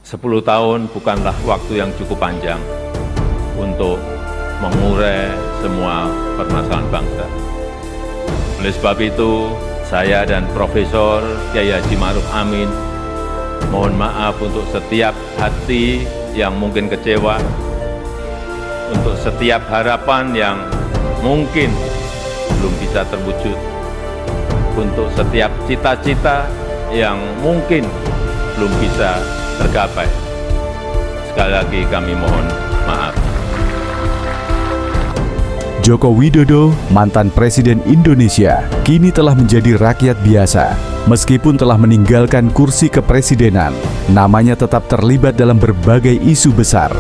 10 tahun bukanlah waktu yang cukup panjang untuk mengurai semua permasalahan bangsa. Oleh sebab itu, saya dan Profesor Kiai Haji Ma'ruf Amin mohon maaf untuk setiap hati yang mungkin kecewa, untuk setiap harapan yang mungkin belum bisa terwujud, untuk setiap cita-cita yang mungkin belum bisa tergapai. Sekali lagi kami mohon maaf. Joko Widodo, mantan Presiden Indonesia, kini telah menjadi rakyat biasa. Meskipun telah meninggalkan kursi kepresidenan, namanya tetap terlibat dalam berbagai isu besar.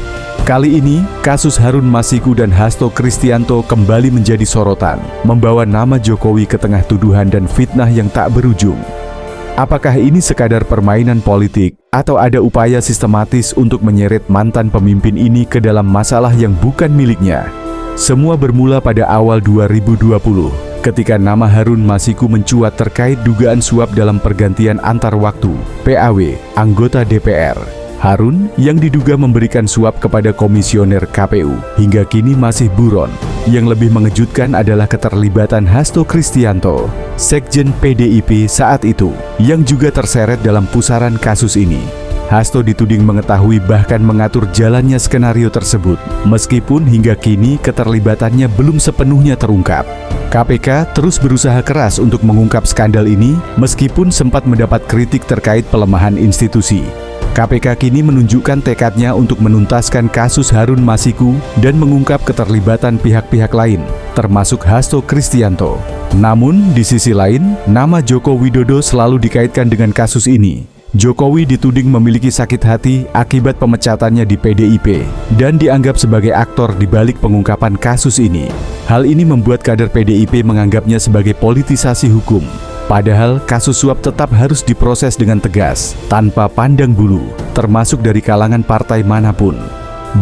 Kali ini, kasus Harun Masiku dan Hasto Kristianto kembali menjadi sorotan, membawa nama Jokowi ke tengah tuduhan dan fitnah yang tak berujung. Apakah ini sekadar permainan politik, atau ada upaya sistematis untuk menyeret mantan pemimpin ini ke dalam masalah yang bukan miliknya? Semua bermula pada awal 2020, ketika nama Harun Masiku mencuat terkait dugaan suap dalam pergantian antar waktu, PAW, anggota DPR. Harun yang diduga memberikan suap kepada komisioner KPU hingga kini masih buron. Yang lebih mengejutkan adalah keterlibatan Hasto Kristianto, Sekjen PDIP saat itu, yang juga terseret dalam pusaran kasus ini. Hasto dituding mengetahui bahkan mengatur jalannya skenario tersebut, meskipun hingga kini keterlibatannya belum sepenuhnya terungkap. KPK terus berusaha keras untuk mengungkap skandal ini, meskipun sempat mendapat kritik terkait pelemahan institusi. KPK kini menunjukkan tekadnya untuk menuntaskan kasus Harun Masiku dan mengungkap keterlibatan pihak-pihak lain, termasuk Hasto Kristianto. Namun, di sisi lain, nama Joko Widodo selalu dikaitkan dengan kasus ini. Jokowi dituding memiliki sakit hati akibat pemecatannya di PDIP dan dianggap sebagai aktor di balik pengungkapan kasus ini. Hal ini membuat kader PDIP menganggapnya sebagai politisasi hukum. Padahal kasus suap tetap harus diproses dengan tegas, tanpa pandang bulu, termasuk dari kalangan partai manapun.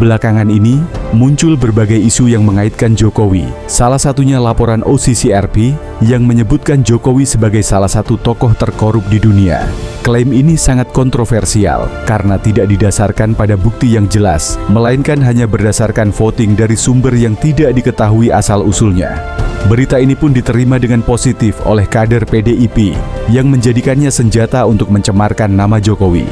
Belakangan ini, muncul berbagai isu yang mengaitkan Jokowi, salah satunya laporan OCCRP yang menyebutkan Jokowi sebagai salah satu tokoh terkorup di dunia. Klaim ini sangat kontroversial karena tidak didasarkan pada bukti yang jelas, melainkan hanya berdasarkan voting dari sumber yang tidak diketahui asal-usulnya. Berita ini pun diterima dengan positif oleh kader PDIP yang menjadikannya senjata untuk mencemarkan nama Jokowi.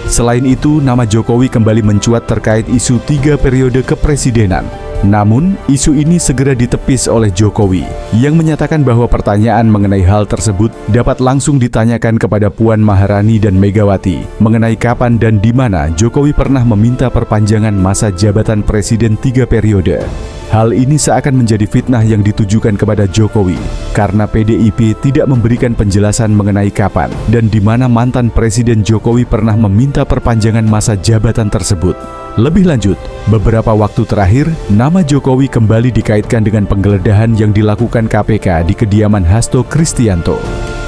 Selain itu, nama Jokowi kembali mencuat terkait isu 3 periode kepresidenan. Namun, isu ini segera ditepis oleh Jokowi yang menyatakan bahwa pertanyaan mengenai hal tersebut dapat langsung ditanyakan kepada Puan Maharani dan Megawati mengenai kapan dan di mana Jokowi pernah meminta perpanjangan masa jabatan presiden 3 periode. Hal ini seakan menjadi fitnah yang ditujukan kepada Jokowi karena PDIP tidak memberikan penjelasan mengenai kapan dan di mana mantan Presiden Jokowi pernah meminta perpanjangan masa jabatan tersebut. Lebih lanjut, beberapa waktu terakhir, nama Jokowi kembali dikaitkan dengan penggeledahan yang dilakukan KPK di kediaman Hasto Kristianto.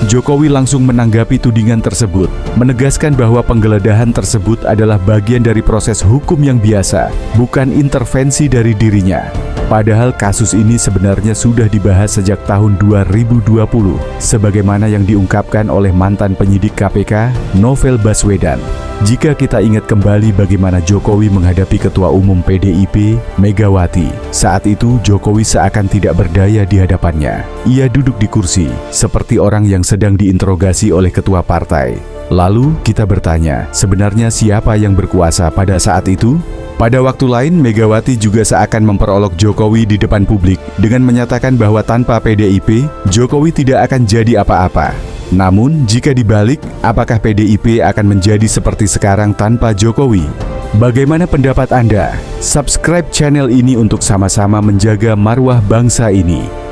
Jokowi langsung menanggapi tudingan tersebut, menegaskan bahwa penggeledahan tersebut adalah bagian dari proses hukum yang biasa, bukan intervensi dari dirinya. Padahal kasus ini sebenarnya sudah dibahas sejak tahun 2020, sebagaimana yang diungkapkan oleh mantan penyidik KPK, Novel Baswedan. Jika kita ingat kembali bagaimana Jokowi menghadapi Ketua Umum PDIP, Megawati, saat itu Jokowi seakan tidak berdaya di hadapannya. Ia duduk di kursi, seperti orang yang sedang diinterogasi oleh ketua partai. Lalu kita bertanya, sebenarnya siapa yang berkuasa pada saat itu? Pada waktu lain, Megawati juga seakan memperolok Jokowi di depan publik dengan menyatakan bahwa tanpa PDIP, Jokowi tidak akan jadi apa-apa. Namun, jika dibalik, apakah PDIP akan menjadi seperti sekarang tanpa Jokowi? Bagaimana pendapat Anda? Subscribe channel ini untuk sama-sama menjaga marwah bangsa ini.